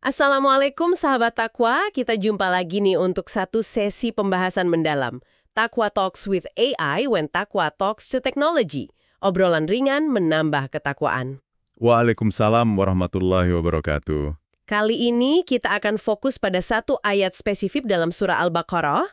Assalamualaikum sahabat Takwa, kita jumpa lagi nih untuk satu sesi pembahasan mendalam. Takwa Talks with AI when Takwa Talks to Technology. Obrolan ringan menambah ketakwaan. Waalaikumsalam warahmatullahi wabarakatuh. Kali ini kita akan fokus pada satu ayat spesifik dalam surah Al-Baqarah,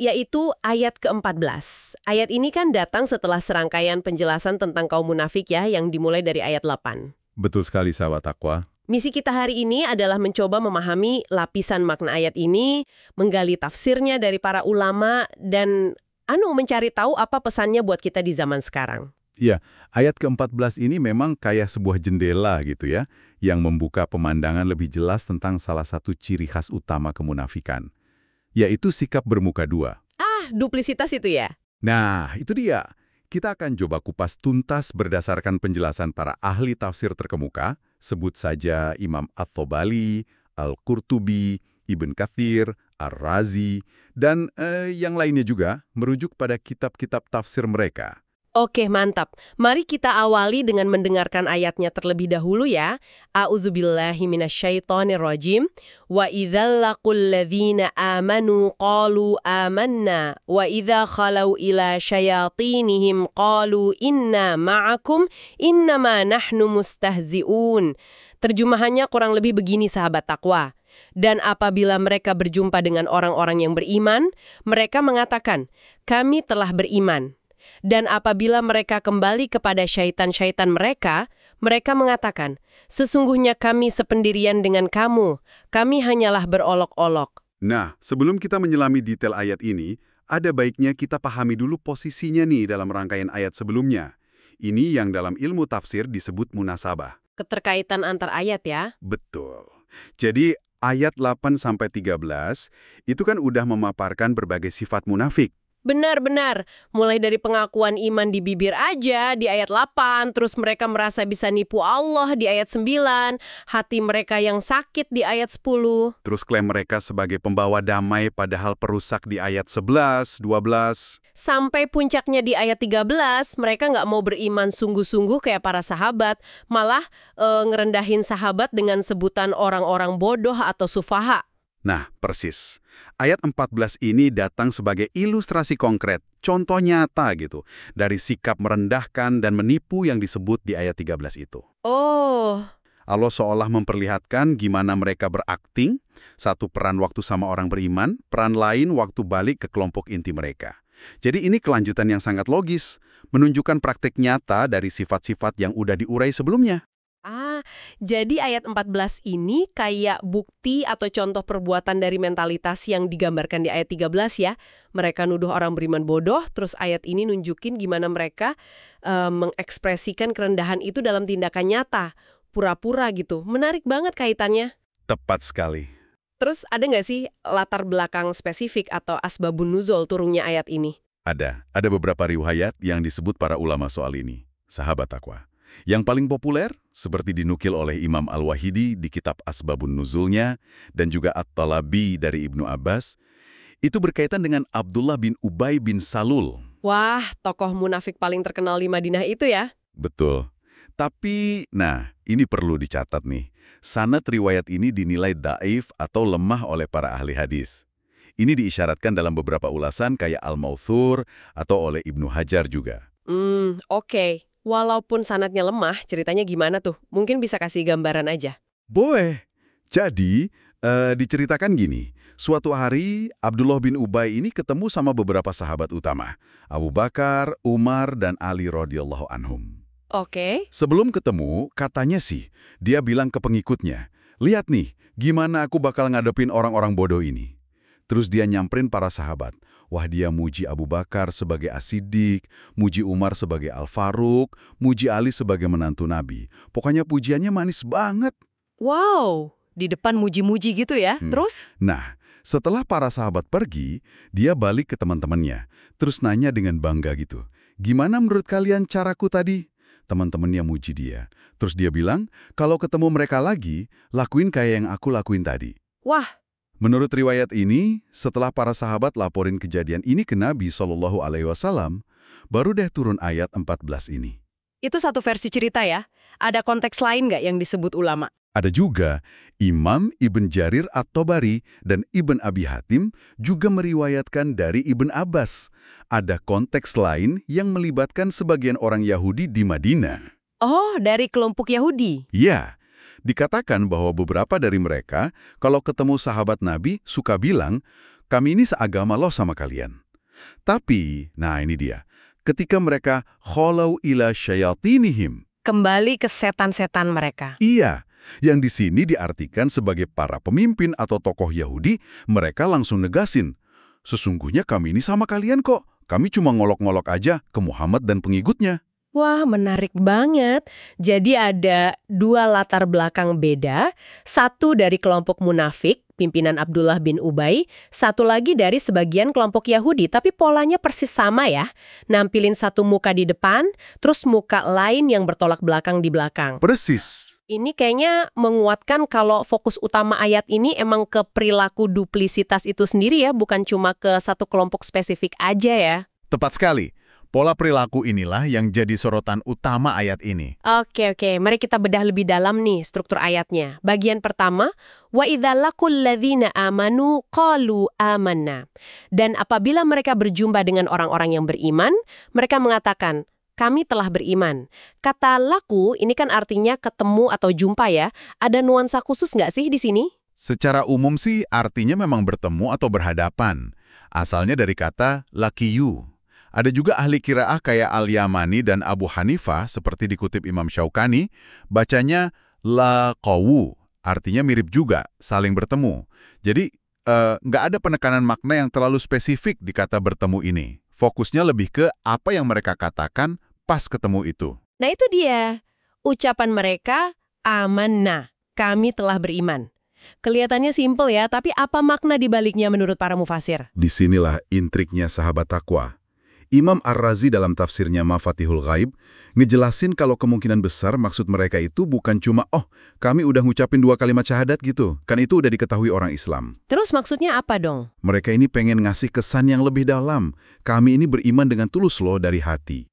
yaitu ayat ke-14. Ayat ini kan datang setelah serangkaian penjelasan tentang kaum munafik ya, yang dimulai dari ayat 8. Betul sekali sahabat Takwa. Misi kita hari ini adalah mencoba memahami lapisan makna ayat ini, menggali tafsirnya dari para ulama, dan mencari tahu apa pesannya buat kita di zaman sekarang. Ya, ayat ke-14 ini memang kayak sebuah jendela gitu ya, yang membuka pemandangan lebih jelas tentang salah satu ciri khas utama kemunafikan, yaitu sikap bermuka dua. Duplisitas itu ya? Nah, itu dia. Kita akan coba kupas tuntas berdasarkan penjelasan para ahli tafsir terkemuka, sebut saja Imam At-Thabali, Al-Qurtubi, Ibn Katsir, Ar-Razi, dan yang lainnya juga merujuk pada kitab-kitab tafsir mereka. Oke, mantap. Mari kita awali dengan mendengarkan ayatnya terlebih dahulu ya. A'udzubillahi minasyaitonirrajim. Wa idzal laqul ladzina amanu qalu amanna wa idza khalau ila syayatinihim qalu inna ma'akum innama nahnu mustahzi'un. Terjemahannya kurang lebih begini sahabat Takwa. Dan apabila mereka berjumpa dengan orang-orang yang beriman, mereka mengatakan, kami telah beriman. Dan apabila mereka kembali kepada syaitan-syaitan mereka, mereka mengatakan, sesungguhnya kami sependirian dengan kamu, kami hanyalah berolok-olok. Nah, sebelum kita menyelami detail ayat ini, ada baiknya kita pahami dulu posisinya nih dalam rangkaian ayat sebelumnya. Ini yang dalam ilmu tafsir disebut munasabah. Keterkaitan antar ayat ya? Betul. Jadi, ayat 8-13 itu kan udah memaparkan berbagai sifat munafik. Benar-benar, mulai dari pengakuan iman di bibir aja di ayat 8, terus mereka merasa bisa nipu Allah di ayat 9, hati mereka yang sakit di ayat 10. Terus klaim mereka sebagai pembawa damai padahal perusak di ayat 11, 12. Sampai puncaknya di ayat 13, mereka nggak mau beriman sungguh-sungguh kayak para sahabat, malah ngerendahin sahabat dengan sebutan orang-orang bodoh atau sufaha. Nah, persis. Ayat 14 ini datang sebagai ilustrasi konkret, contoh nyata gitu, dari sikap merendahkan dan menipu yang disebut di ayat 13 itu. Oh. Allah seolah memperlihatkan gimana mereka berakting, satu peran waktu sama orang beriman, peran lain waktu balik ke kelompok inti mereka. Jadi ini kelanjutan yang sangat logis, menunjukkan praktik nyata dari sifat-sifat yang udah diurai sebelumnya. Jadi ayat 14 ini kayak bukti atau contoh perbuatan dari mentalitas yang digambarkan di ayat 13 ya. Mereka nuduh orang beriman bodoh, terus ayat ini nunjukin gimana mereka mengekspresikan kerendahan itu dalam tindakan nyata. Pura-pura gitu. Menarik banget kaitannya. Tepat sekali. Terus ada nggak sih latar belakang spesifik atau asbabun nuzul turunnya ayat ini? Ada beberapa riwayat yang disebut para ulama soal ini, sahabat Takwa. Yang paling populer, seperti dinukil oleh Imam Al-Wahidi di kitab Asbabun Nuzulnya, dan juga At-Talabi dari Ibnu Abbas, itu berkaitan dengan Abdullah bin Ubay bin Salul. Wah, tokoh munafik paling terkenal di Madinah itu ya? Betul. Tapi, ini perlu dicatat nih. Sanad riwayat ini dinilai daif atau lemah oleh para ahli hadis. Ini diisyaratkan dalam beberapa ulasan kayak Al-Mawthur atau oleh Ibnu Hajar juga. Oke. Walaupun sanadnya lemah, ceritanya gimana tuh? Mungkin bisa kasih gambaran aja. Boleh. Jadi, diceritakan gini. Suatu hari, Abdullah bin Ubay ini ketemu sama beberapa sahabat utama. Abu Bakar, Umar, dan Ali radhiyallahu anhum. Oke. Sebelum ketemu, katanya sih, dia bilang ke pengikutnya, lihat nih, gimana aku bakal ngadepin orang-orang bodoh ini. Terus dia nyamperin para sahabat. Wah, dia muji Abu Bakar sebagai As-Siddiq, muji Umar sebagai Al-Faruq, muji Ali sebagai menantu Nabi. Pokoknya pujiannya manis banget. Wow, di depan muji-muji gitu ya. Terus? Nah, setelah para sahabat pergi, dia balik ke teman-temannya. Terus nanya dengan bangga gitu. Gimana menurut kalian caraku tadi? Teman-temannya muji dia. Terus dia bilang, kalau ketemu mereka lagi, lakuin kayak yang aku lakuin tadi. Wah. Menurut riwayat ini, setelah para sahabat laporin kejadian ini ke Nabi SAW, baru deh turun ayat 14 ini. Itu satu versi cerita ya. Ada konteks lain nggak yang disebut ulama? Ada juga Imam Ibn Jarir At-Tabari dan Ibn Abi Hatim juga meriwayatkan dari Ibn Abbas. Ada konteks lain yang melibatkan sebagian orang Yahudi di Madinah. Oh, dari kelompok Yahudi. Ya, dikatakan bahwa beberapa dari mereka kalau ketemu sahabat Nabi suka bilang, kami ini seagama loh sama kalian. Tapi, nah ini dia, ketika mereka khalau ila syayatinihim. Kembali ke setan-setan mereka. Iya, yang di sini diartikan sebagai para pemimpin atau tokoh Yahudi, mereka langsung negasin. Sesungguhnya kami ini sama kalian kok, kami cuma ngolok-ngolok aja ke Muhammad dan pengikutnya. Wah, menarik banget. Jadi ada dua latar belakang beda. Satu dari kelompok munafik, pimpinan Abdullah bin Ubay. Satu lagi dari sebagian kelompok Yahudi. Tapi polanya persis sama ya. Nampilin satu muka di depan, terus muka lain yang bertolak belakang di belakang. Persis. Ini kayaknya menguatkan kalau fokus utama ayat ini emang ke perilaku duplisitas itu sendiri ya, bukan cuma ke satu kelompok spesifik aja ya. Tepat sekali. Pola perilaku inilah yang jadi sorotan utama ayat ini. Oke, mari kita bedah lebih dalam nih struktur ayatnya. Bagian pertama, wa idza laqul ladzina amanu qalu amanna. Dan apabila mereka berjumpa dengan orang-orang yang beriman, mereka mengatakan, kami telah beriman. Kata laku ini kan artinya ketemu atau jumpa ya. Ada nuansa khusus nggak sih di sini? Secara umum sih artinya memang bertemu atau berhadapan. Asalnya dari kata laqiyu. Ada juga ahli qiraah kayak Al-Yamani dan Abu Hanifah, seperti dikutip Imam Syaukani, bacanya laqawu, artinya mirip juga, saling bertemu. Jadi, nggak ada penekanan makna yang terlalu spesifik di kata bertemu ini. Fokusnya lebih ke apa yang mereka katakan pas ketemu itu. Nah itu dia, ucapan mereka amanna, kami telah beriman. Kelihatannya simpel ya, tapi apa makna di baliknya menurut para mufasir? Disinilah intriknya sahabat takwa. Imam Ar-Razi dalam tafsirnya Mafatihul Ghaib ngejelasin kalau kemungkinan besar maksud mereka itu bukan cuma, kami udah ngucapin 2 kalimat syahadat gitu. Kan itu udah diketahui orang Islam. Terus maksudnya apa dong? Mereka ini pengen ngasih kesan yang lebih dalam. Kami ini beriman dengan tulus loh dari hati.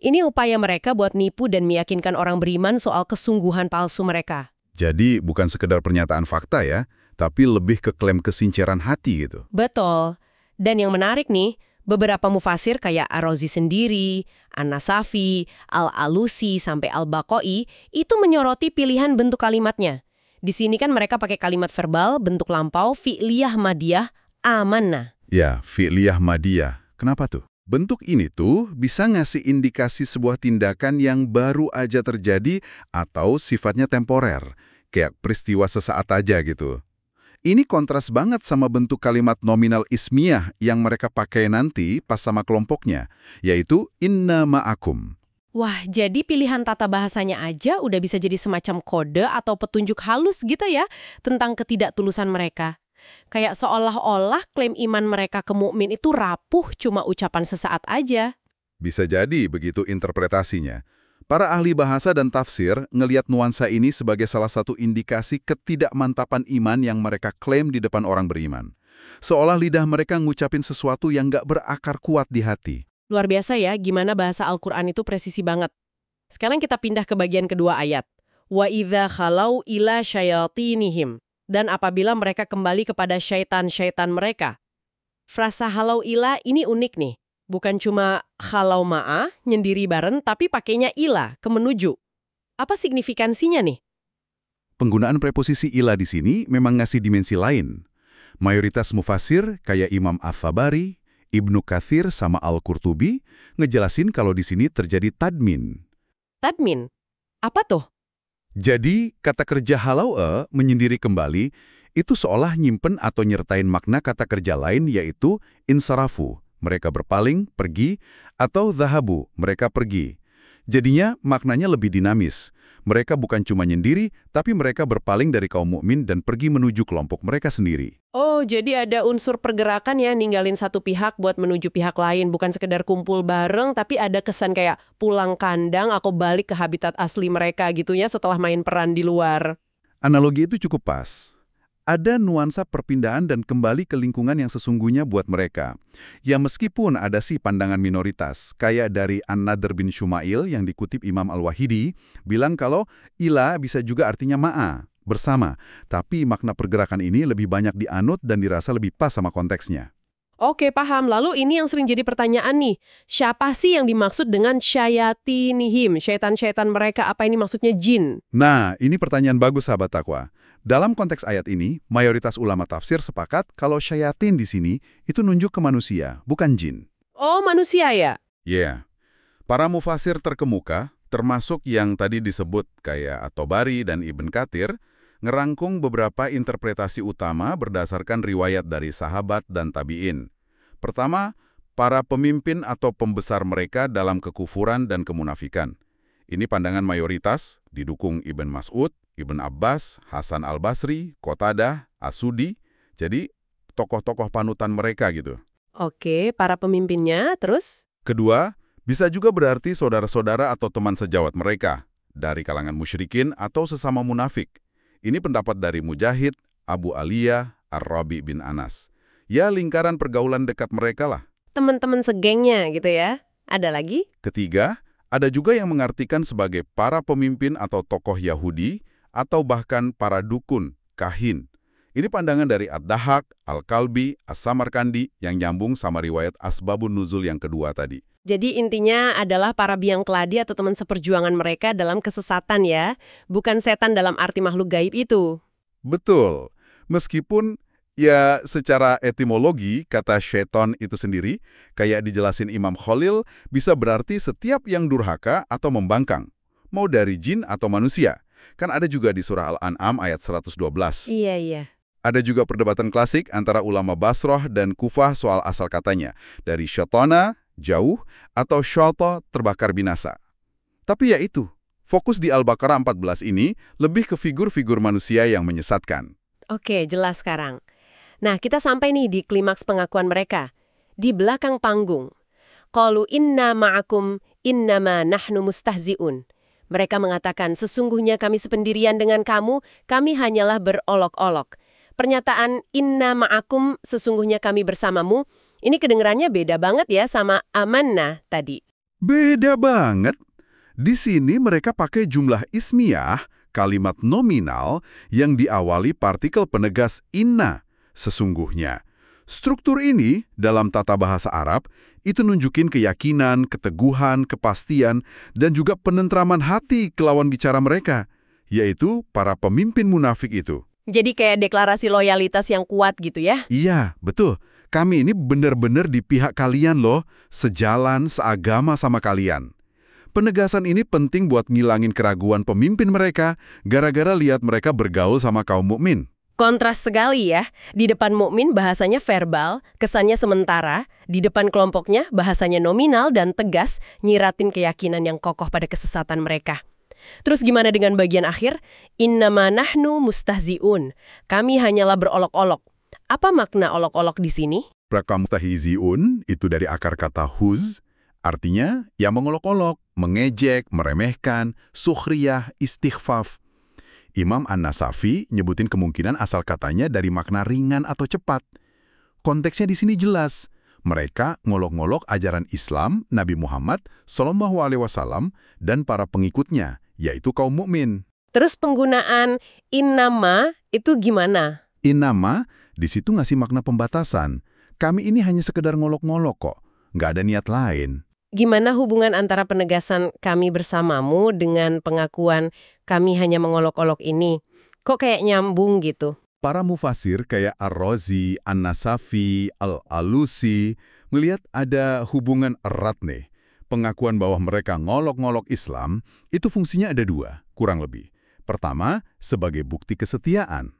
Ini upaya mereka buat nipu dan meyakinkan orang beriman soal kesungguhan palsu mereka. Jadi bukan sekedar pernyataan fakta ya, tapi lebih ke klaim kesinceran hati gitu. Betul. Dan yang menarik nih, beberapa mufasir kayak Ar-Razi sendiri, An-Nasafi, Al-Alusi, sampai Al-Baqai itu menyoroti pilihan bentuk kalimatnya. Di sini kan mereka pakai kalimat verbal, bentuk lampau, fi'liyah madiyah, amanna. Ya, fi'liyah madiyah. Kenapa tuh? Bentuk ini tuh bisa ngasih indikasi sebuah tindakan yang baru aja terjadi atau sifatnya temporer, kayak peristiwa sesaat aja gitu. Ini kontras banget sama bentuk kalimat nominal ismiyah yang mereka pakai nanti pas sama kelompoknya, yaitu inna ma'akum. Wah, jadi pilihan tata bahasanya aja udah bisa jadi semacam kode atau petunjuk halus gitu ya tentang ketidaktulusan mereka. Kayak seolah-olah klaim iman mereka ke mukmin itu rapuh cuma ucapan sesaat aja. Bisa jadi begitu interpretasinya. Para ahli bahasa dan tafsir ngelihat nuansa ini sebagai salah satu indikasi ketidakmantapan iman yang mereka klaim di depan orang beriman. Seolah lidah mereka ngucapin sesuatu yang nggak berakar kuat di hati. Luar biasa ya, gimana bahasa Al-Quran itu presisi banget. Sekarang kita pindah ke bagian kedua ayat. Wa idza khalau ila syayatinihim. Dan apabila mereka kembali kepada syaitan-syaitan mereka. Frasa halau ila ini unik nih. Bukan cuma khalau ma'a, nyendiri bareng, tapi pakainya ila, ke menuju. Apa signifikansinya nih? Penggunaan preposisi ila di sini memang ngasih dimensi lain. Mayoritas mufasir kayak Imam Al-Thabari, Ibnu Katsir sama Al-Qurtubi ngejelasin kalau di sini terjadi tadmin. Tadmin? Apa tuh? Jadi, kata kerja halau'a, menyendiri kembali, itu seolah nyimpen atau nyertain makna kata kerja lain yaitu insarafu. Mereka berpaling, pergi, atau zahabu, mereka pergi. Jadinya maknanya lebih dinamis. Mereka bukan cuma nyendiri, tapi mereka berpaling dari kaum mukmin dan pergi menuju kelompok mereka sendiri. Oh, jadi ada unsur pergerakan ya, ninggalin satu pihak buat menuju pihak lain. Bukan sekedar kumpul bareng, tapi ada kesan kayak pulang kandang atau balik ke habitat asli mereka gitu ya setelah main peran di luar. Analogi itu cukup pas. ada nuansa perpindahan dan kembali ke lingkungan yang sesungguhnya buat mereka. Ya meskipun ada sih pandangan minoritas, kayak dari An-Nadr bin Shumail yang dikutip Imam Al-Wahidi, bilang kalau ila bisa juga artinya ma'a, bersama. Tapi makna pergerakan ini lebih banyak dianut dan dirasa lebih pas sama konteksnya. Oke, paham. Lalu ini yang sering jadi pertanyaan nih. Siapa sih yang dimaksud dengan syayatinihim? Syaitan-syaitan mereka, apa ini maksudnya jin? Nah, ini pertanyaan bagus sahabat takwa. Dalam konteks ayat ini, mayoritas ulama tafsir sepakat kalau syayatin di sini itu nunjuk ke manusia, bukan jin. Oh, manusia ya? Yeah. Para mufasir terkemuka, termasuk yang tadi disebut kayak At-Tabari dan Ibn Katsir, ngerangkum beberapa interpretasi utama berdasarkan riwayat dari sahabat dan tabi'in. Pertama, para pemimpin atau pembesar mereka dalam kekufuran dan kemunafikan. Ini pandangan mayoritas, didukung Ibn Mas'ud, Ibn Abbas, Hasan Al-Basri, Qatadah, As-Sudi. Jadi, tokoh-tokoh panutan mereka gitu. Oke, para pemimpinnya, terus? Kedua, bisa juga berarti saudara-saudara atau teman sejawat mereka, dari kalangan musyrikin atau sesama munafik. Ini pendapat dari Mujahid, Abu Aliyah, Ar-Rabi bin Anas. Ya, lingkaran pergaulan dekat mereka lah. Teman-teman segengnya gitu ya? Ada lagi? Ketiga, ada juga yang mengartikan sebagai para pemimpin atau tokoh Yahudi, atau bahkan para dukun, kahin. Ini pandangan dari Ad-Dahhak, Al-Kalbi, As-Samarkandi yang nyambung sama riwayat Asbabun Nuzul yang kedua tadi. Jadi intinya adalah para biang keladi atau teman seperjuangan mereka dalam kesesatan ya, bukan setan dalam arti makhluk gaib itu. Betul. Meskipun ya secara etimologi kata syaiton itu sendiri, kayak dijelasin Imam Khalil, bisa berarti setiap yang durhaka atau membangkang. Mau dari jin atau manusia. Kan ada juga di surah Al-An'am ayat 112. Iya. Ada juga perdebatan klasik antara ulama Basrah dan Kufah soal asal katanya. Dari syaitona, jauh, atau syata, terbakar binasa. Tapi ya itu, fokus di Al-Baqarah 14 ini lebih ke figur-figur manusia yang menyesatkan. Oke, jelas sekarang. Nah, kita sampai nih di klimaks pengakuan mereka. Di belakang panggung. Qalu inna ma'akum innama nahnu mustahzi'un. Mereka mengatakan, sesungguhnya kami sependirian dengan kamu, kami hanyalah berolok-olok. Pernyataan inna ma'akum, sesungguhnya kami bersamamu, ini kedengerannya beda banget ya sama amanah tadi. Beda banget. Di sini mereka pakai jumlah ismiyah, kalimat nominal, yang diawali partikel penegas inna, sesungguhnya. Struktur ini, dalam tata bahasa Arab, itu nunjukin keyakinan, keteguhan, kepastian, dan juga penentraman hati ke lawan bicara mereka, yaitu para pemimpin munafik itu. Jadi kayak deklarasi loyalitas yang kuat gitu ya? Iya, betul. Kami ini benar-benar di pihak kalian loh, sejalan, seagama sama kalian. Penegasan ini penting buat ngilangin keraguan pemimpin mereka, gara-gara lihat mereka bergaul sama kaum mukmin. Kontras sekali ya. Di depan mukmin bahasanya verbal, kesannya sementara. Di depan kelompoknya bahasanya nominal dan tegas, nyiratin keyakinan yang kokoh pada kesesatan mereka. Terus gimana dengan bagian akhir? Innama nahnu mustahzi'un. Kami hanyalah berolok-olok. Apa makna olok-olok di sini? Mereka mustahzi'un itu dari akar kata huz, artinya ya mengolok-olok, mengejek, meremehkan, sukhriyah, istighfaf. Imam An-Nasafi nyebutin kemungkinan asal katanya dari makna ringan atau cepat. Konteksnya di sini jelas. Mereka ngolok-ngolok ajaran Islam Nabi Muhammad SAW dan para pengikutnya, yaitu kaum mukmin. Terus penggunaan innama itu gimana? Innama di situ ngasih makna pembatasan. Kami ini hanya sekedar ngolok-ngolok kok, nggak ada niat lain. Gimana hubungan antara penegasan kami bersamamu dengan pengakuan kami hanya mengolok-olok ini? Kok kayak nyambung gitu? Para mufasir kayak Ar-Razi, An-Nasafi, Al-Alusi melihat ada hubungan erat nih. Pengakuan bahwa mereka ngolok-ngolok Islam itu fungsinya ada dua, kurang lebih. Pertama, sebagai bukti kesetiaan.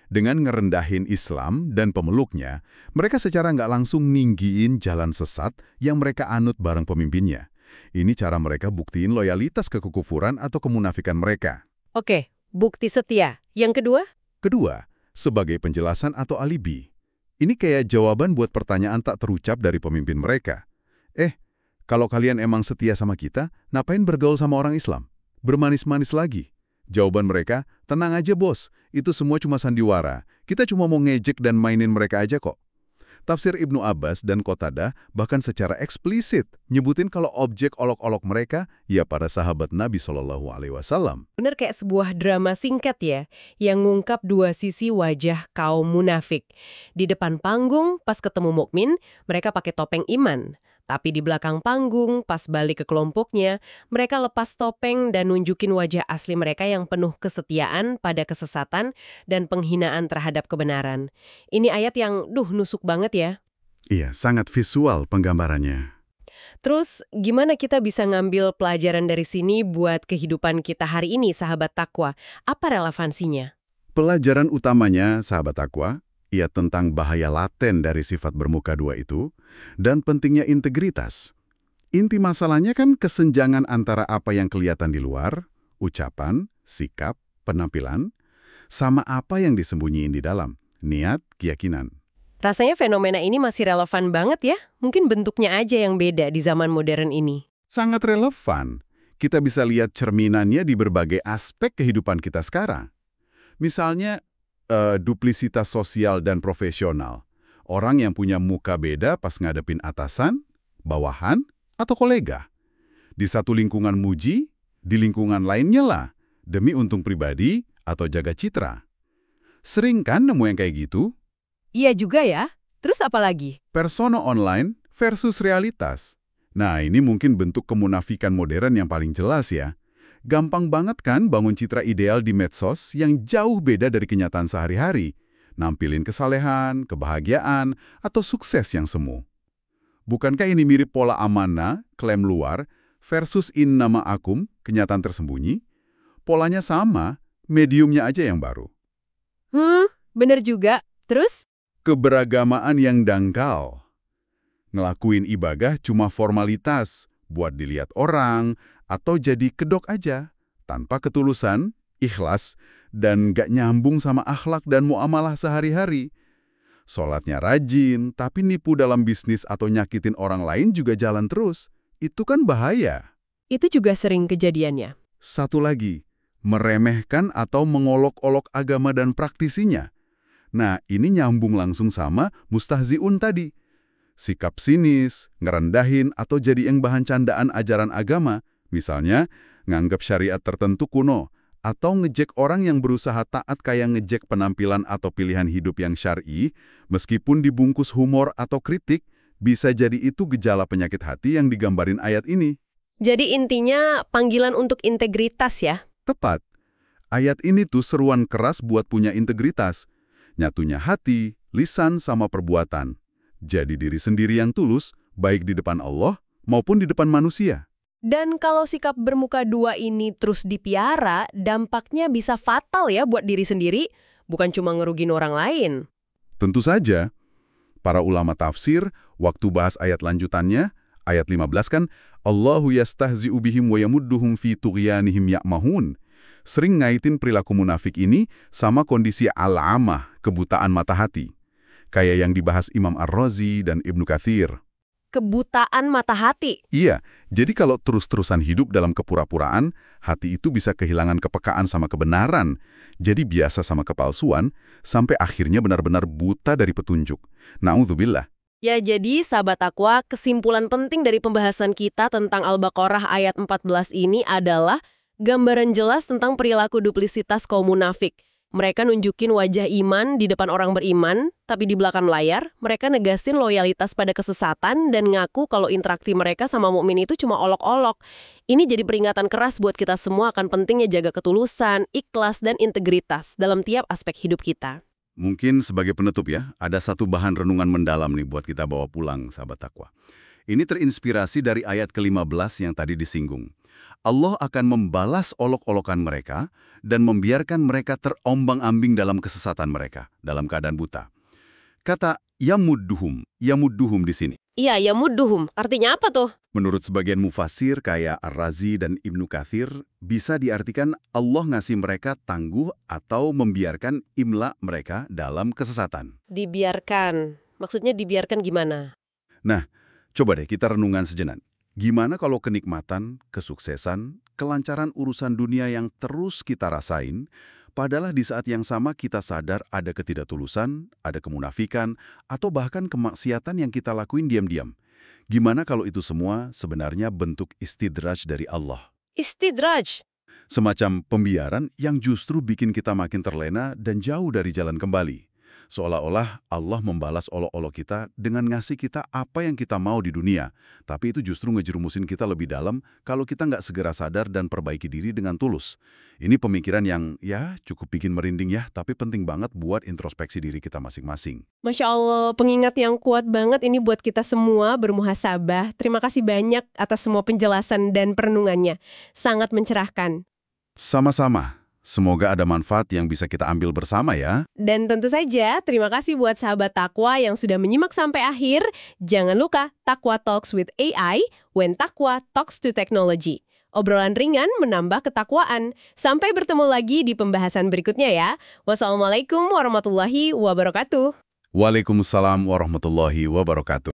Dengan ngerendahin Islam dan pemeluknya, mereka secara nggak langsung ninggiin jalan sesat yang mereka anut bareng pemimpinnya. Ini cara mereka buktiin loyalitas ke kekufuran atau kemunafikan mereka. Oke, bukti setia. Yang kedua? Kedua, sebagai penjelasan atau alibi. Ini kayak jawaban buat pertanyaan tak terucap dari pemimpin mereka. Kalau kalian emang setia sama kita, ngapain bergaul sama orang Islam? Bermanis-manis lagi. Jawaban mereka, tenang aja bos, itu semua cuma sandiwara. Kita cuma mau ngejek dan mainin mereka aja kok. Tafsir Ibnu Abbas dan Qatadah bahkan secara eksplisit nyebutin kalau objek olok-olok mereka ya para sahabat Nabi Shallallahu Alaihi Wasallam. Bener kayak sebuah drama singkat ya, yang ngungkap dua sisi wajah kaum munafik. Di depan panggung, pas ketemu mukmin, mereka pakai topeng iman. Tapi di belakang panggung, pas balik ke kelompoknya, mereka lepas topeng dan nunjukin wajah asli mereka yang penuh kesetiaan pada kesesatan dan penghinaan terhadap kebenaran. Ini ayat yang, nusuk banget ya. Iya, sangat visual penggambarannya. Terus, gimana kita bisa ngambil pelajaran dari sini buat kehidupan kita hari ini, sahabat takwa? Apa relevansinya? Pelajaran utamanya, sahabat takwa, ia tentang bahaya laten dari sifat bermuka dua itu, dan pentingnya integritas. Inti masalahnya kan kesenjangan antara apa yang kelihatan di luar, ucapan, sikap, penampilan, sama apa yang disembunyiin di dalam, niat, keyakinan. Rasanya fenomena ini masih relevan banget ya? Mungkin bentuknya aja yang beda di zaman modern ini. Sangat relevan. Kita bisa lihat cerminannya di berbagai aspek kehidupan kita sekarang. Misalnya, duplisitas sosial dan profesional. Orang yang punya muka beda pas ngadepin atasan, bawahan, atau kolega. Di satu lingkungan muji, di lingkungan lainnya lah, demi untung pribadi atau jaga citra. Sering kan nemu yang kayak gitu? Iya juga ya. Terus apa lagi? Persona online versus realitas. Nah, ini mungkin bentuk kemunafikan modern yang paling jelas ya. Gampang banget kan bangun citra ideal di medsos yang jauh beda dari kenyataan sehari-hari. Nampilin kesalehan, kebahagiaan, atau sukses yang semu. Bukankah ini mirip pola amanah, klaim luar, versus innama akum, kenyataan tersembunyi? Polanya sama, mediumnya aja yang baru. Bener juga. Terus? Keberagamaan yang dangkal. Ngelakuin ibadah cuma formalitas, buat dilihat orang, atau jadi kedok aja, tanpa ketulusan, ikhlas, dan gak nyambung sama akhlak dan muamalah sehari-hari. Sholatnya rajin, tapi nipu dalam bisnis atau nyakitin orang lain juga jalan terus. Itu kan bahaya. Itu juga sering kejadiannya. Satu lagi, meremehkan atau mengolok-olok agama dan praktisinya. Nah, ini nyambung langsung sama mustahziun tadi. Sikap sinis, ngerendahin, atau jadi yang bahan candaan ajaran agama. Misalnya, nganggap syariat tertentu kuno, atau ngejek orang yang berusaha taat kayak ngejek penampilan atau pilihan hidup yang syar'i, meskipun dibungkus humor atau kritik, bisa jadi itu gejala penyakit hati yang digambarin ayat ini. Jadi intinya panggilan untuk integritas ya? Tepat. Ayat ini tuh seruan keras buat punya integritas. Nyatunya hati, lisan, sama perbuatan. Jadi diri sendiri yang tulus, baik di depan Allah maupun di depan manusia. Dan kalau sikap bermuka dua ini terus dipiara, dampaknya bisa fatal ya buat diri sendiri, bukan cuma ngerugin orang lain. Tentu saja. Para ulama tafsir, waktu bahas ayat lanjutannya, ayat 15 kan, Allahu yastahzi'u bihim wa yamudduhum fi tughyanihim ya'mahun. Sering ngaitin perilaku munafik ini sama kondisi al-amah, kebutaan mata hati. Kayak yang dibahas Imam Ar-Razi dan Ibnu Katsir. Kebutaan mata hati. Iya, jadi kalau terus-terusan hidup dalam kepura-puraan, hati itu bisa kehilangan kepekaan sama kebenaran. Jadi biasa sama kepalsuan, sampai akhirnya benar-benar buta dari petunjuk. Na'udzubillah. Ya, jadi sahabat takwa, kesimpulan penting dari pembahasan kita tentang Al-Baqarah ayat 14 ini adalah gambaran jelas tentang perilaku duplisitas kaum munafik. Mereka nunjukin wajah iman di depan orang beriman, tapi di belakang layar, mereka negasin loyalitas pada kesesatan dan ngaku kalau interaksi mereka sama mukmin itu cuma olok-olok. Ini jadi peringatan keras buat kita semua akan pentingnya jaga ketulusan, ikhlas, dan integritas dalam tiap aspek hidup kita. Mungkin sebagai penutup ya, ada satu bahan renungan mendalam nih buat kita bawa pulang, sahabat takwa. Ini terinspirasi dari ayat ke-15 yang tadi disinggung. Allah akan membalas olok-olokan mereka dan membiarkan mereka terombang-ambing dalam kesesatan mereka, dalam keadaan buta. Kata yamudduhum di sini. Iya, yamudduhum. Artinya apa tuh? Menurut sebagian mufasir kayak Ar-Razi dan Ibnu Katsir, bisa diartikan Allah ngasih mereka tangguh atau membiarkan imla mereka dalam kesesatan. Dibiarkan. Maksudnya dibiarkan gimana? Nah, coba deh kita renungan sejenak. Gimana kalau kenikmatan, kesuksesan, kelancaran urusan dunia yang terus kita rasain, padahal di saat yang sama kita sadar ada ketidaktulusan, ada kemunafikan, atau bahkan kemaksiatan yang kita lakuin diam-diam. Gimana kalau itu semua sebenarnya bentuk istidraj dari Allah? Istidraj. Semacam pembiaran yang justru bikin kita makin terlena dan jauh dari jalan kembali. Seolah-olah Allah membalas olok-olok kita dengan ngasih kita apa yang kita mau di dunia. Tapi itu justru ngejerumusin kita lebih dalam kalau kita nggak segera sadar dan perbaiki diri dengan tulus. Ini pemikiran yang ya cukup bikin merinding ya, tapi penting banget buat introspeksi diri kita masing-masing. Masya Allah, pengingat yang kuat banget ini buat kita semua bermuhasabah. Terima kasih banyak atas semua penjelasan dan perenungannya. Sangat mencerahkan. Sama-sama. Semoga ada manfaat yang bisa kita ambil bersama ya. Dan tentu saja, terima kasih buat sahabat Takwa yang sudah menyimak sampai akhir. Jangan lupa, Takwa Talks with AI, when Takwa talks to technology. Obrolan ringan menambah ketakwaan. Sampai bertemu lagi di pembahasan berikutnya ya. Wassalamualaikum warahmatullahi wabarakatuh. Waalaikumsalam warahmatullahi wabarakatuh.